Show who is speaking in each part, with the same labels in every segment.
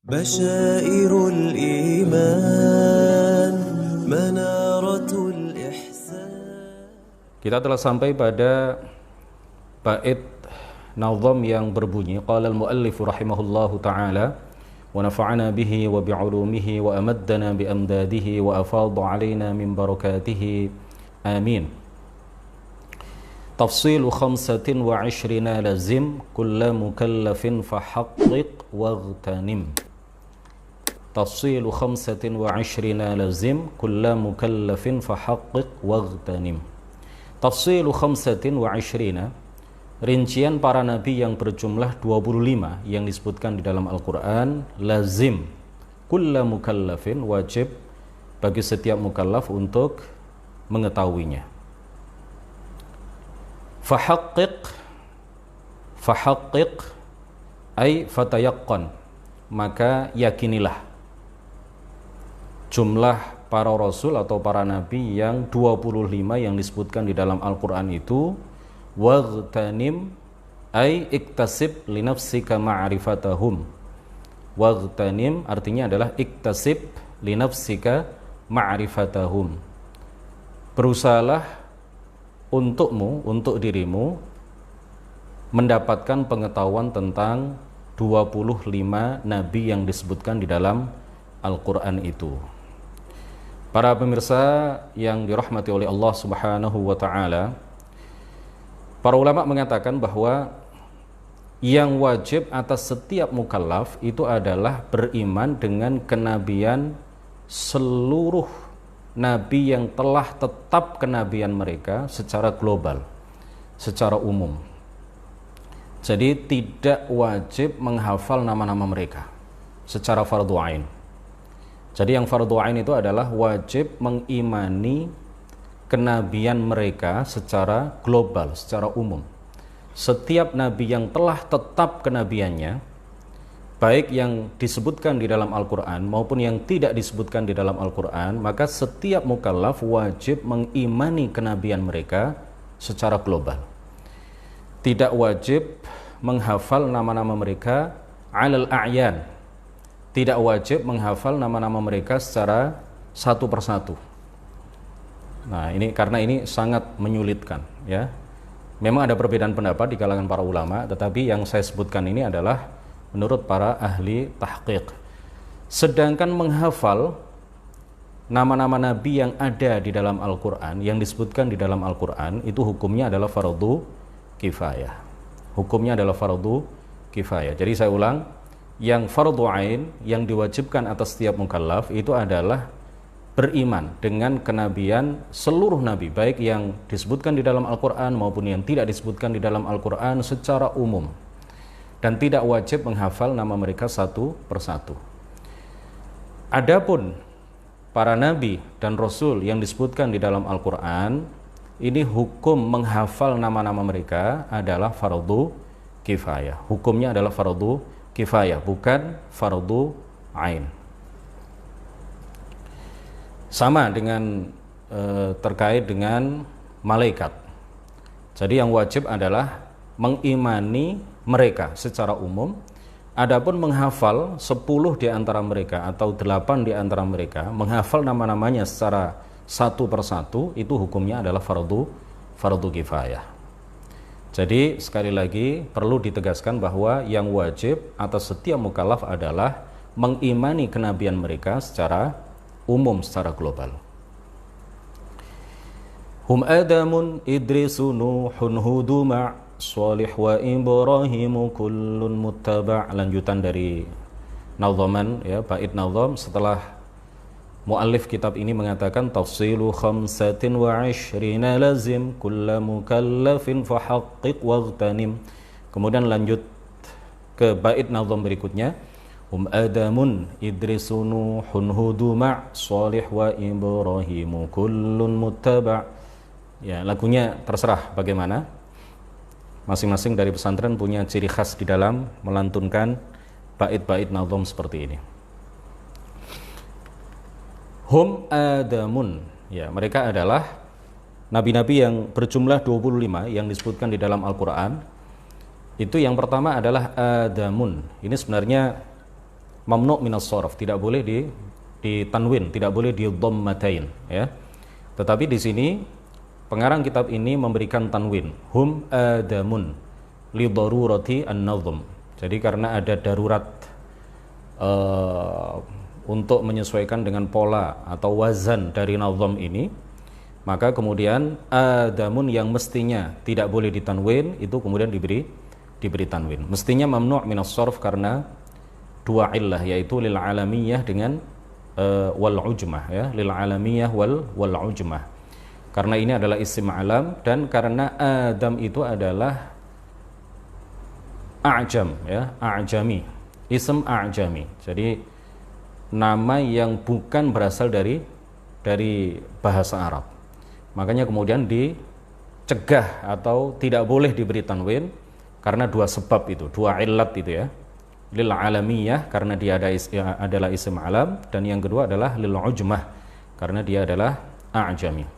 Speaker 1: بشائر الإيمان منارة الإحسان.
Speaker 2: Kita telah sampai pada bait nazam yang berbunyi qala al-muallif rahimahullahu ta'ala wa nafa'ana bihi wa bi'ulumihi wa amaddana bi amdadihi wa afadha 'alaina min barakatihi amin. Tafsilu 25 lazim kulla mukallafin fahaqqiq waghtanim. Tafsilu 25 lazim kulla mukallafin fahaqqiq waghtanim. Tafsilu 25, rincian para nabi yang berjumlah 25 yang disebutkan di dalam Al-Quran, lazim kulla mukallafin, wajib bagi setiap mukallaf untuk mengetahuinya. Fahaqqiq ay fatayaqqan, maka yakinilah jumlah para rasul atau para nabi yang 25 yang disebutkan di dalam Al-Quran itu. Waghtanim ay iktasib linafsika ma'rifatahum. Waghtanim artinya adalah iktasib linafsika ma'rifatahum, berusahalah untukmu, untuk dirimu mendapatkan pengetahuan tentang 25 nabi yang disebutkan di dalam Al-Quran itu. Para pemirsa yang dirahmati oleh Allah Subhanahu wa ta'ala, para ulama mengatakan bahwa yang wajib atas setiap mukallaf itu adalah beriman dengan kenabian seluruh nabi yang telah tetap kenabian mereka secara global, secara umum. Jadi tidak wajib menghafal nama-nama mereka secara fardu ain. Jadi yang fardu ain itu adalah wajib mengimani kenabian mereka secara global, secara umum. Setiap nabi yang telah tetap kenabiannya, baik yang disebutkan di dalam Al-Quran maupun yang tidak disebutkan di dalam Al-Quran, maka setiap mukallaf wajib mengimani kenabian mereka secara global. Tidak wajib menghafal nama-nama mereka alal a'yan. Tidak wajib menghafal nama-nama mereka secara satu persatu. Nah, ini karena ini sangat menyulitkan, ya. Memang ada perbedaan pendapat di kalangan para ulama, tetapi yang saya sebutkan ini adalah menurut para ahli tahqiq. Sedangkan menghafal nama-nama nabi yang ada di dalam Al-Quran, yang disebutkan di dalam Al-Quran, itu hukumnya adalah fardu kifayah. Hukumnya adalah fardu kifayah. Jadi saya ulang, yang fardu ain, yang diwajibkan atas setiap mukallaf itu adalah beriman dengan kenabian seluruh nabi, baik yang disebutkan di dalam Al-Quran maupun yang tidak disebutkan di dalam Al-Quran secara umum, dan tidak wajib menghafal nama mereka satu persatu. Adapun para nabi dan rasul yang disebutkan di dalam Al-Quran, ini hukum menghafal nama-nama mereka adalah fardu kifayah. Hukumnya adalah fardu kifayah, bukan fardu ain. Sama dengan terkait dengan malaikat. Jadi yang wajib adalah mengimani mereka secara umum. Adapun menghafal 10 di antara mereka atau 8 di antara mereka, menghafal nama-namanya secara satu persatu, itu hukumnya adalah fardu kifayah. Jadi sekali lagi perlu ditegaskan bahwa yang wajib atas setiap mukallaf adalah mengimani kenabian mereka secara umum, secara global. Hum Adamun Idrisu Nuhun Hudu Ma' Salih wa Ibrahimu kullun muttaba'. Lanjutan dari nazaman, ya, bait nazam setelah muallif kitab ini mengatakan tafsilu 25 lazim kulla mukallafin fahaqqiq waghtanim. Kemudian lanjut ke bait nazam berikutnya, hum Adamun Idrisu Nuhun Hudu Ma' Salih wa Ibrahimu kullun muttaba'. Ya, lagunya terserah bagaimana. Masing-masing dari pesantren punya ciri khas di dalam melantunkan bait-bait nazam seperti ini. Hum Adamun, ya, mereka adalah nabi-nabi yang berjumlah 25 yang disebutkan di dalam Al-Quran. Itu yang pertama adalah Adamun. Ini sebenarnya mamnu' minas sharf, tidak boleh di tanwin, tidak boleh di dhammatain, ya. Tetapi di sini pengarang kitab ini memberikan tanwin, hum adamun li darurati an-nazm. Jadi karena ada darurat untuk menyesuaikan dengan pola atau wazan dari nazm ini, maka kemudian adamun yang mestinya tidak boleh ditanwin itu kemudian diberi tanwin. Mestinya mamnu' minas sharf karena dua illah, yaitu lil alamiyah dengan wal ujmah, ya, lil alamiyah wal ujmah. Karena ini adalah isim alam dan karena Adam itu adalah a'jam, ya, a'jami, isim a'jami. Jadi nama yang bukan berasal dari bahasa Arab. Makanya kemudian dicegah atau tidak boleh diberi tanwin karena dua sebab itu, dua illat itu, ya. Lil alamiyah karena dia adalah isim alam, dan yang kedua adalah lil ujmah karena dia adalah a'jami.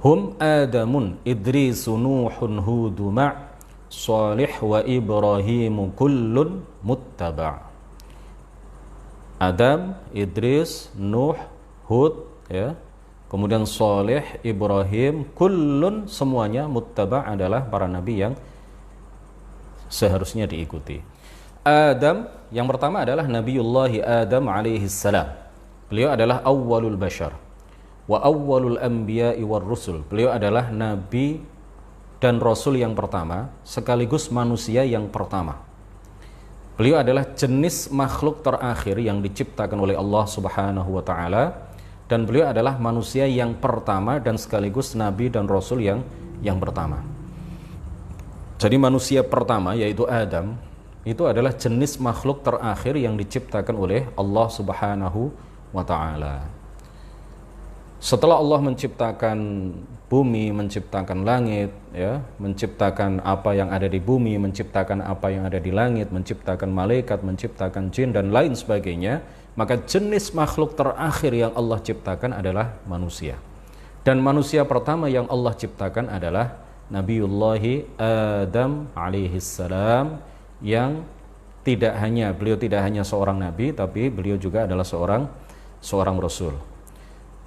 Speaker 2: Hum adamun idrisu nuhun hudu ma' salih wa ibrahimu kullun muttaba'. Adam, Idris, Nuh, Hud, ya. Kemudian Salih, Ibrahim, kullun semuanya, muttaba' adalah para nabi yang seharusnya diikuti. Adam yang pertama adalah Nabiullahi Adam alaihi salam. Beliau adalah awwalul bashar wa awwalul anbiya'i war rusul. Beliau adalah nabi dan rasul yang pertama sekaligus manusia yang pertama. Beliau adalah jenis makhluk terakhir yang diciptakan oleh Allah Subhanahu wa taala, dan beliau adalah manusia yang pertama dan sekaligus nabi dan rasul yang pertama. Jadi manusia pertama yaitu Adam itu adalah jenis makhluk terakhir yang diciptakan oleh Allah Subhanahu wa taala. Setelah Allah menciptakan bumi, menciptakan langit, ya, menciptakan apa yang ada di bumi, menciptakan apa yang ada di langit, menciptakan malaikat, menciptakan jin dan lain sebagainya, maka jenis makhluk terakhir yang Allah ciptakan adalah manusia. Dan manusia pertama yang Allah ciptakan adalah Nabiullahi Adam alaihi salam, yang beliau tidak hanya seorang nabi, tapi beliau juga adalah seorang rasul.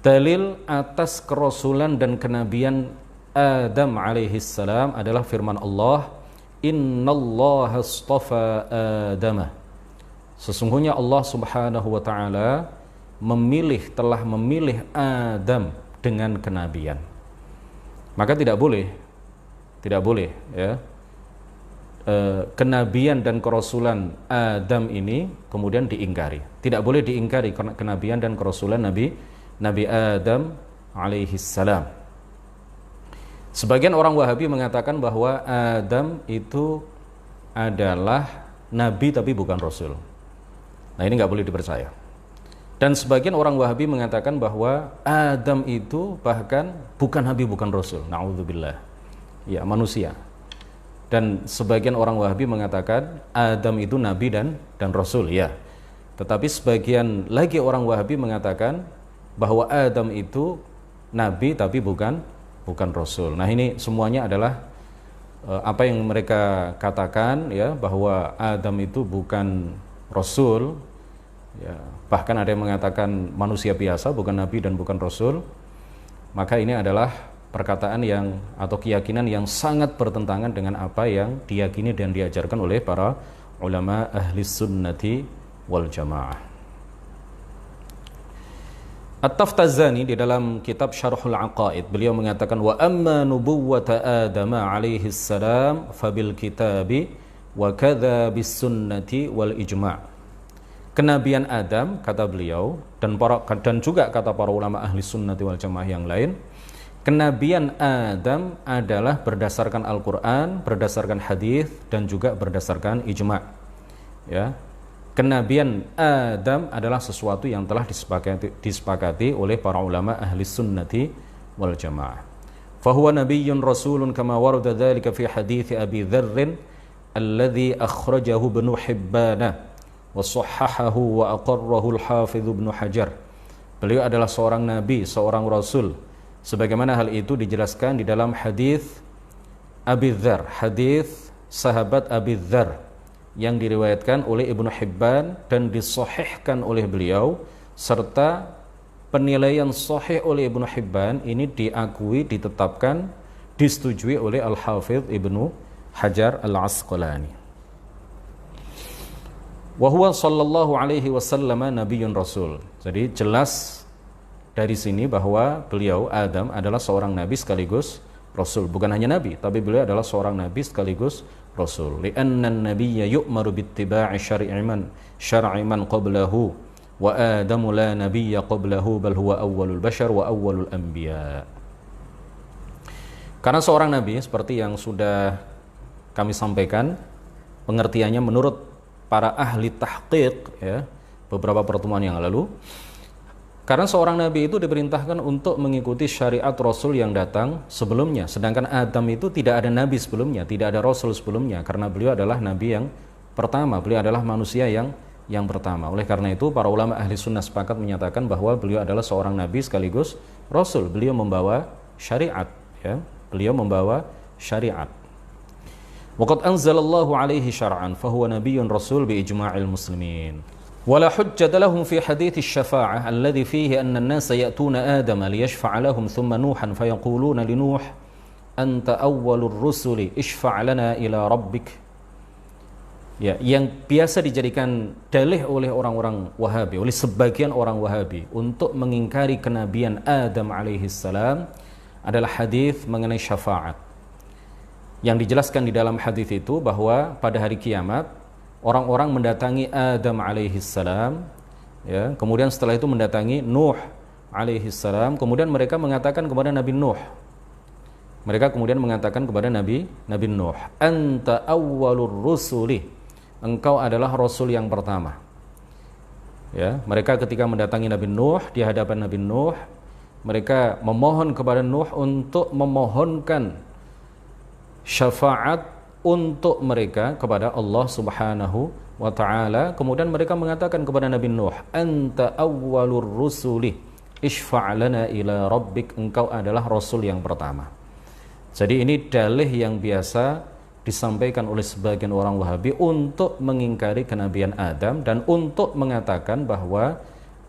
Speaker 2: Dalil atas kerasulan dan kenabian Adam alaihi salam adalah firman Allah, innallaha astafa Adama. Sesungguhnya Allah Subhanahu wa taala telah memilih Adam dengan kenabian. Maka tidak boleh, ya, kenabian dan kerasulan Adam ini kemudian diingkari. Tidak boleh diingkari kenabian dan kerasulan Nabi Adam alaihi salam. Sebagian orang Wahabi mengatakan bahwa Adam itu adalah nabi tapi bukan rasul. Nah, ini nggak boleh dipercaya. Dan sebagian orang Wahabi mengatakan bahwa Adam itu bahkan bukan nabi, bukan rasul. Na'udzubillah. Ya, manusia. Dan sebagian orang Wahabi mengatakan Adam itu nabi dan rasul, ya. Tetapi sebagian lagi orang Wahabi mengatakan bahwa Adam itu nabi tapi bukan rasul. Nah, ini semuanya adalah apa yang mereka katakan, ya, bahwa Adam itu bukan rasul, ya. Bahkan ada yang mengatakan manusia biasa, bukan nabi dan bukan rasul. Maka ini adalah perkataan yang atau keyakinan yang sangat bertentangan dengan apa yang diyakini dan diajarkan oleh para ulama ahli sunnati wal jamaah. At-Taftazani di dalam kitab Syarhul Aqaid, beliau mengatakan wa amma nubuwwata Adam alaihi salam fabil kitabi wa kadza bis sunnati wal ijma'. Kenabian Adam, kata beliau, dan juga kata para ulama ahli sunnati wal jamaah yang lain, kenabian Adam adalah berdasarkan Al-Quran, berdasarkan hadis, dan juga berdasarkan ijma'. Ya, kenabian Adam adalah sesuatu yang telah disepakati oleh para ulama ahli sunnati wal jamaah. Fahuwa nabiyyun rasulun kama warada dzalika fi hadits Abi Dzarr alladhi akhrajahu Ibnu Hibban wa sahhahahu wa aqarrahu al-Hafidz Ibnu Hajar. Beliau adalah seorang nabi, seorang rasul, sebagaimana hal itu dijelaskan di dalam hadis Abi Dzar, hadis sahabat Abi Dzar yang diriwayatkan oleh Ibnu Hibban dan disahihkan oleh beliau, serta penilaian sahih oleh Ibnu Hibban ini diakui, ditetapkan, disetujui oleh Al-Hafidh Ibnu Hajar Al-Asqalani. Wa huwa sallallahu alaihi wasallam nabiyyun rasul. Jadi jelas dari sini bahwa beliau Adam adalah seorang nabi sekaligus rasul. Bukan hanya nabi, tapi beliau adalah seorang nabi sekaligus rasul. Li'anna an-nabiyya yu'maru bittiba'i syar'i man qablahu wa Adamu la nabiyya qablahu bal huwa awwalul bashar wa awwalul anbiya. Karena seorang nabi, seperti yang sudah kami sampaikan pengertiannya menurut para ahli tahqiq, ya, beberapa pertemuan yang lalu, karena seorang nabi itu diperintahkan untuk mengikuti syariat rasul yang datang sebelumnya, sedangkan Adam itu tidak ada nabi sebelumnya, tidak ada rasul sebelumnya, karena beliau adalah nabi yang pertama, beliau adalah manusia yang pertama. Oleh karena itu para ulama ahli sunnah sepakat menyatakan bahwa beliau adalah seorang nabi sekaligus rasul. Beliau membawa syariat, ya, beliau membawa syariat. Waqad anzalallahu alaihi syar'an fahuwa nabiyyun rasul biijma'il muslimin. Wala hujjata lahum fi hadits asy-syafa'ah alladhi fihi anna an-nasa ya'tuna Adama liyashfa'a lahum thumma Nuhan fayaquluna li Nuh anta awwalur rusuli ishfa' lana ila rabbik. Ya, yang biasa dijadikan dalih oleh orang-orang Wahabi, oleh sebagian orang Wahabi untuk mengingkari kenabian Adam alaihi salam adalah hadis mengenai syafaat. Yang dijelaskan di dalam hadis itu bahwa pada hari kiamat orang-orang mendatangi Adam alaihi salam, ya, kemudian setelah itu mendatangi Nuh alaihi salam, kemudian mereka mengatakan kepada Nabi Nuh. Mereka kemudian mengatakan kepada Nabi Nuh, "Anta awwalur rusuli." Engkau adalah rasul yang pertama. Ya, mereka ketika mendatangi Nabi Nuh, di hadapan Nabi Nuh, mereka memohon kepada Nuh untuk memohonkan syafaat untuk mereka kepada Allah Subhanahu wa ta'ala. Kemudian mereka mengatakan kepada Nabi Nuh, anta awwalur rusuli ishfa' lana ila rabbik. Engkau adalah rasul yang pertama. Jadi ini dalih yang biasa disampaikan oleh sebagian orang Wahabi untuk mengingkari kenabian Adam dan untuk mengatakan bahwa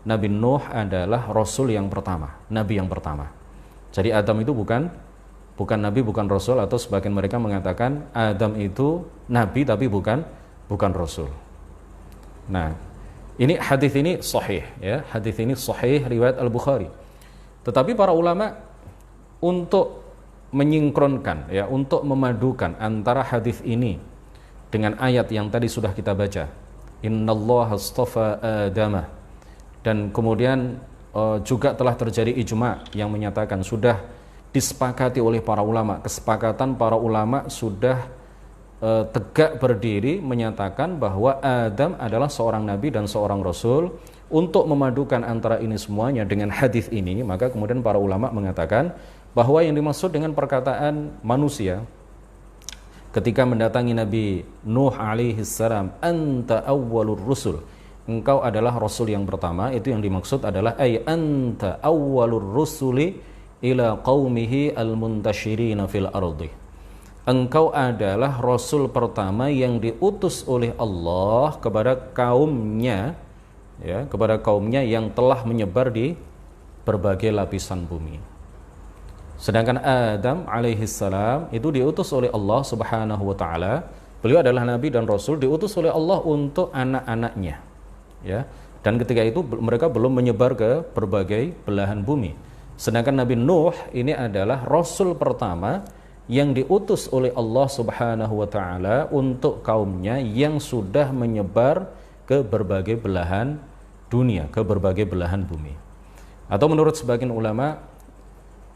Speaker 2: Nabi Nuh adalah rasul yang pertama, nabi yang pertama. Jadi Adam itu bukan nabi, bukan rasul, atau sebagian mereka mengatakan Adam itu nabi tapi bukan rasul. Nah, ini hadis ini sahih, ya. Hadis ini sahih riwayat Al-Bukhari. Tetapi para ulama untuk menyinkronkan, ya, untuk memadukan antara hadis ini dengan ayat yang tadi sudah kita baca, innallaha astafa Adama, dan kemudian juga telah terjadi ijma yang menyatakan sudah disepakati oleh para ulama, kesepakatan para ulama sudah tegak berdiri menyatakan bahwa Adam adalah seorang nabi dan seorang rasul. Untuk memadukan antara ini semuanya dengan hadis ini, maka kemudian para ulama mengatakan bahwa yang dimaksud dengan perkataan manusia ketika mendatangi Nabi Nuh alaihi salam, anta awwalur rusul, engkau adalah rasul yang pertama, itu yang dimaksud adalah ay anta awwalur rusuli ila qaumihi al-muntashirina fil ardi. Engkau adalah rasul pertama yang diutus oleh Allah kepada kaumnya, ya, kepada kaumnya yang telah menyebar di berbagai lapisan bumi. Sedangkan Adam alaihi salam itu diutus oleh Allah Subhanahu wa taala. Beliau adalah nabi dan rasul diutus oleh Allah untuk anak-anaknya, ya. Dan ketika itu mereka belum menyebar ke berbagai belahan bumi. Sedangkan Nabi Nuh ini adalah rasul pertama yang diutus oleh Allah Subhanahu wa taala untuk kaumnya yang sudah menyebar ke berbagai belahan dunia, ke berbagai belahan bumi. Atau menurut sebagian ulama,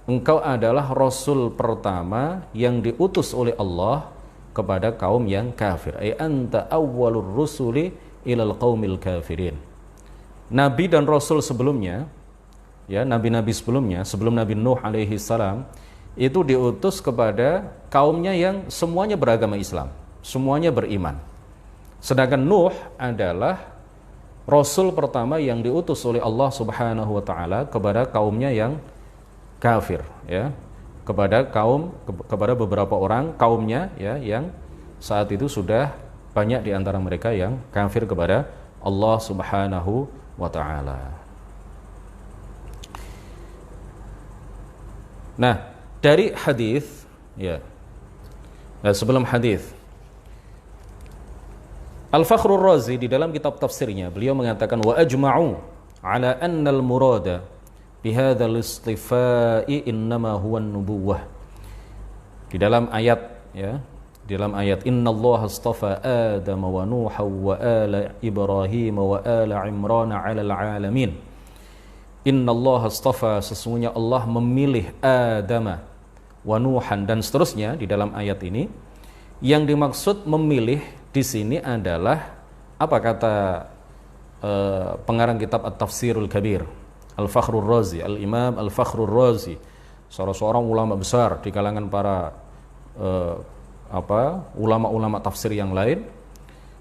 Speaker 2: engkau adalah rasul pertama yang diutus oleh Allah kepada kaum yang kafir. Ay anta awwalur rusuli ilal qaumil kafirin. Nabi dan rasul sebelumnya, ya, nabi-nabi sebelumnya, sebelum Nabi Nuh alaihi salam, itu diutus kepada kaumnya yang semuanya beragama Islam, semuanya beriman. Sedangkan Nuh adalah rasul pertama yang diutus oleh Allah Subhanahu wa taala kepada kaumnya yang kafir, ya, kepada beberapa orang kaumnya, ya, yang saat itu sudah banyak di antara mereka yang kafir kepada Allah Subhanahu wa taala. Nah, dari hadis ya. Nah, sebelum hadis, Al-Fakhrur Razi di dalam kitab tafsirnya beliau mengatakan wa ajma'u ala anna al-murada bihadzal istifai innama huwa an-nubuwah. Di dalam ayat ya, di dalam ayat innallaha astafa Adam wa Nuha wa ala Ibrahim wa ala Imran 'alal 'alamin. Innallaha astafa, sesungguhnya Allah memilih Adam wa Nuhan dan seterusnya di dalam ayat ini. Yang dimaksud memilih di sini adalah apa kata pengarang kitab At-Tafsirul Kabir Al-Fakhrur Razi, Al-Imam Al-Fakhrur Razi, seorang ulama besar di kalangan para ulama-ulama tafsir yang lain,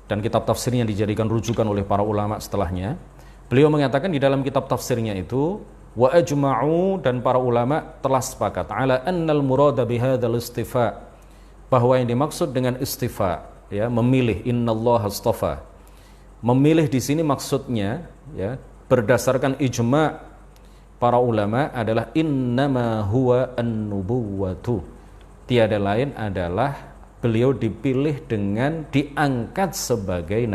Speaker 2: dan kitab tafsirnya dijadikan rujukan oleh para ulama setelahnya. Beliau mengatakan di dalam kitab tafsirnya itu wa ajma'u, dan para ulama telah sepakat ala annal murada bihadzal istifa, bahwa yang dimaksud dengan istifa ya, memilih, innallaha astafa, memilih di sini maksudnya ya, berdasarkan ijma' para ulama adalah innama huwa an-nubuwatu, tiada lain adalah beliau dipilih dengan diangkat sebagai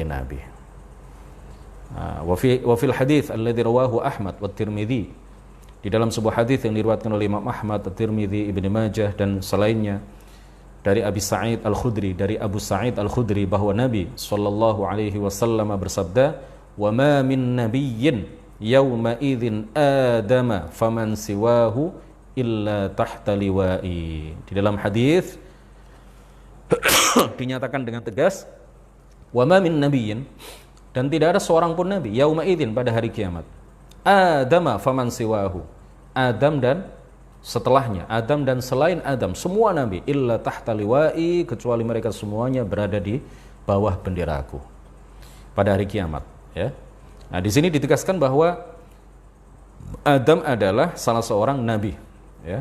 Speaker 2: nabi. Wa fil hadits alladzi rawahu Ahmad wa Tirmidzi, di dalam sebuah hadis yang diriwayatkan oleh Imam Ahmad, At-Tirmidzi, Ibnu Majah dan selainnya dari Abi Sa'id Al-Khudri, dari Abu Sa'id Al-Khudri, bahwa Nabi sallallahu alaihi wasallam bersabda, "Wa ma min nabiyyin yauma idzin adama faman siwahu illa tahta liwa'i." Di dalam hadis dinyatakan dengan tegas, "Wa ma min nabiyyin," dan tidak ada seorang pun nabi, yauma idzin, pada hari kiamat, adama faman siwahu, Adam dan setelahnya, Adam dan selain Adam, semua nabi, illa tahta liwa'i, kecuali mereka semuanya berada di bawah benderaku pada hari kiamat ya. Nah, di sini ditegaskan bahwa Adam adalah salah seorang nabi ya.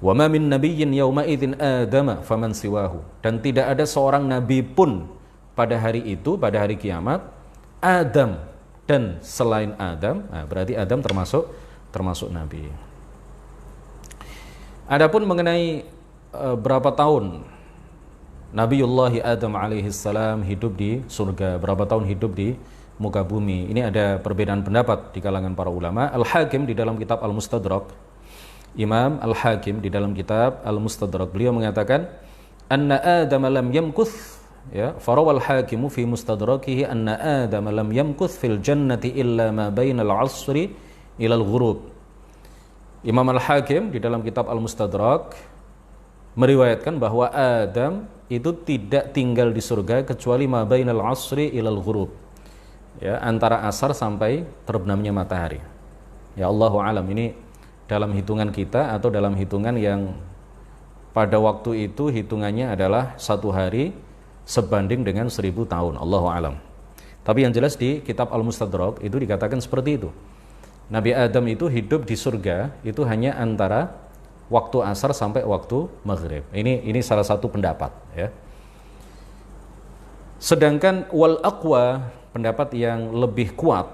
Speaker 2: Wa ma min nabiyyin yauma idzin adama faman siwahu, dan tidak ada seorang nabi pun pada hari itu, pada hari kiamat, Adam dan selain Adam. Nah, berarti Adam termasuk nabi. Adapun mengenai berapa tahun Nabiullah Adam alaihissalam hidup di surga, berapa tahun hidup di muka bumi, ini ada perbedaan pendapat di kalangan para ulama. Al-Hakim di dalam kitab Al-Mustadrak, Imam Al-Hakim di dalam kitab Al-Mustadrak, beliau mengatakan anna Adam lam yamkuth ya, farawal Hakimu fi mustadrakihi anna Adam lam yamkuth fil jannati illa ma bainal 'asri ila al-ghurub. Imam Al-Hakim di dalam kitab Al-Mustadrak meriwayatkan bahwa Adam itu tidak tinggal di surga kecuali ma bainal 'asri ila al-ghurub, ya, antara asar sampai terbenamnya matahari. Ya, Allahu alam, ini dalam hitungan kita atau dalam hitungan yang pada waktu itu hitungannya adalah satu hari sebanding dengan 1000 tahun, Allahu alam. Tapi yang jelas di kitab Al-Mustadrak itu dikatakan seperti itu. Nabi Adam itu hidup di surga itu hanya antara waktu asar sampai waktu maghrib. Ini salah satu pendapat ya. Sedangkan wal aqwa, pendapat yang lebih kuat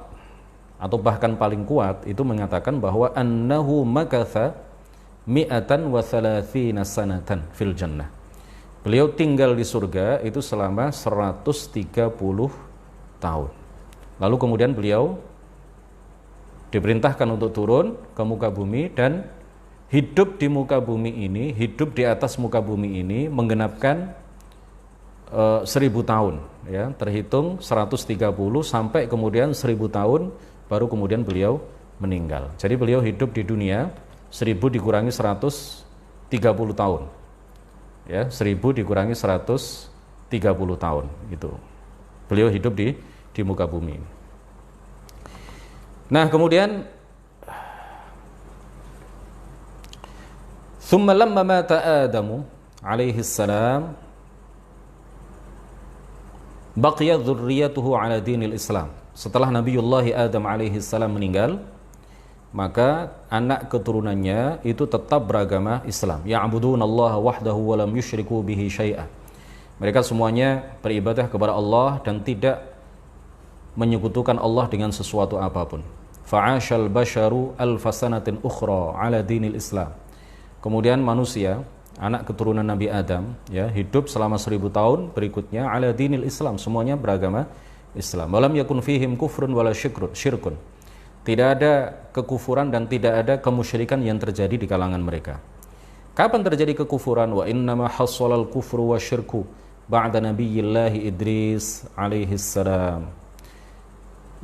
Speaker 2: atau bahkan paling kuat, itu mengatakan bahwa annahu makatha mi'atan wa thalathina sanatan fil jannah. Beliau tinggal di surga itu selama 130 tahun. Lalu kemudian beliau diperintahkan untuk turun ke muka bumi dan hidup di muka bumi ini, hidup di atas muka bumi ini menggenapkan 1000 tahun ya, terhitung 130 sampai kemudian 1000 tahun baru kemudian beliau meninggal. Jadi beliau hidup di dunia 1000 dikurangi 130 tahun ya, 1000 dikurangi 130 tahun gitu. Beliau hidup di muka bumi. Nah, kemudian thumma lamma mata Adamu alaihi salam baqiya dzurriyyatuhu ala dinil Islam. Setelah Nabiullah Adam alaihi salam meninggal, maka anak keturunannya itu tetap beragama Islam. Ya'budunallaha wahdahu wa lam yusyriku bihi syai'a. Mereka semuanya beribadah kepada Allah dan tidak menyekutukan Allah dengan sesuatu apapun. Fa'ashal basyaru alfasanatin ukhra ala dinil Islam. Kemudian manusia, anak keturunan Nabi Adam, ya, hidup selama 1000 tahun berikutnya ala dinil Islam, semuanya beragama Islam. Walam yakun fihim kufrun wala syirkun. Tidak ada kekufuran dan tidak ada kemusyrikan yang terjadi di kalangan mereka. Kapan terjadi kekufuran? Wa innama hassalal kufru wa syirku ba'da nabiyyillahi Idris alaihi salam.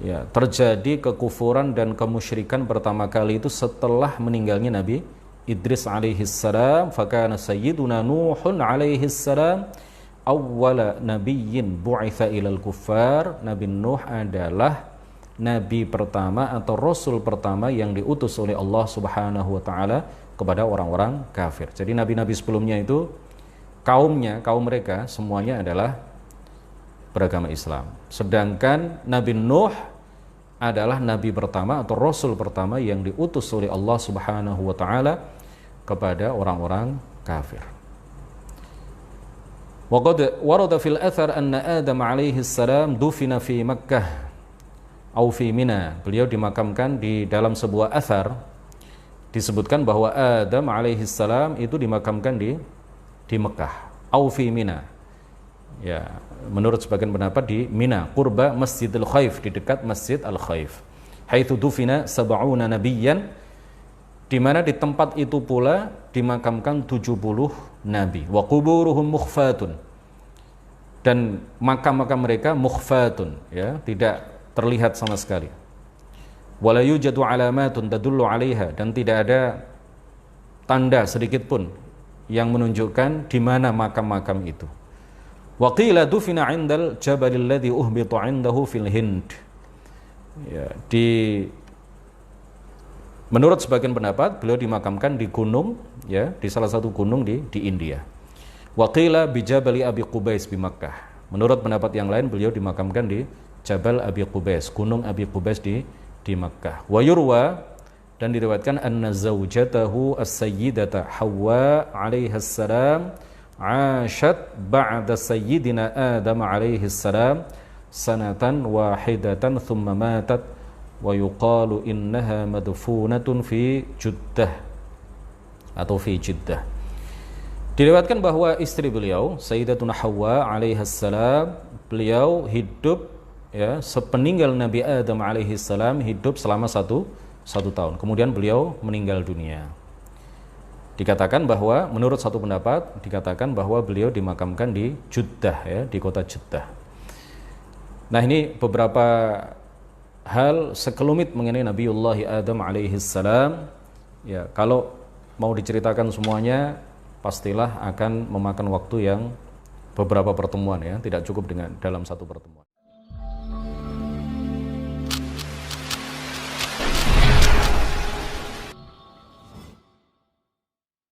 Speaker 2: Ya, terjadi kekufuran dan kemusyrikan pertama kali itu setelah meninggalnya Nabi Idris alaihi salam. Fakana sayyiduna Nuhun alaihi salam awwala nabiyyin bu'itsa ilal kuffar. Nabi Nuh adalah nabi pertama atau rasul pertama yang diutus oleh Allah Subhanahu wa taala kepada orang-orang kafir. Jadi nabi-nabi sebelumnya itu kaum mereka semuanya adalah beragama Islam. Sedangkan Nabi Nuh adalah nabi pertama atau rasul pertama yang diutus oleh Allah Subhanahu wa taala kepada orang-orang kafir. Wa qad warada fil athar anna Adam alaihi salam dufina fi Makkah au fi Mina. Beliau dimakamkan di dalam sebuah athar, disebutkan bahwa Adam alaihi salam itu dimakamkan di Mekah au fi Mina. Ya, menurut sebagian pendapat di Mina, qurba Masjidil Khaif, di dekat Masjid Al-Khaif. Haitsu dufina sab'una nabiyyan, di mana di tempat itu pula dimakamkan 70 nabi. Wa quburuhum mukhfatun, dan makam-makam mereka mukhfatun, ya, tidak terlihat sama sekali. Wala yujadu alamatun tadullu 'alaiha, dan tidak ada tanda sedikit pun yang menunjukkan di mana makam-makam itu. Wa qila dufina 'indal jabalil ladzi uhbita 'indahu fil Hind. Ya, menurut sebagian pendapat beliau dimakamkan di gunung, ya, di salah satu gunung di India. Wa qila bi jabali Abi Qubais bi Makkah. Menurut pendapat yang lain beliau dimakamkan di Jabal Abi Qubais, gunung Abi Qubais di Makkah. Wa yurwa, dan diriwayatkan anna zaujatahu as-sayyidata Hawwa alaiha salam ashat ba'da sayyidina Adam alaihi salam sanatan wahidatan thumma matat wa yuqalu innaha madfunatun fi Jeddah atau fi Jeddah. Diriwayatkan bahwa istri beliau Sayyidatuna Hawwa alaihi salam, beliau hidup, ya, sepeninggal Nabi Adam alaihi salam, hidup selama satu tahun. Kemudian beliau meninggal dunia. Dikatakan bahwa menurut satu pendapat dikatakan bahwa beliau dimakamkan di Jeddah, ya, di kota Jeddah. Nah, ini beberapa hal sekelumit mengenai Nabiullah Adam alaihi salam. Ya, kalau mau diceritakan semuanya pastilah akan memakan waktu yang beberapa pertemuan, ya, tidak cukup dengan dalam satu pertemuan.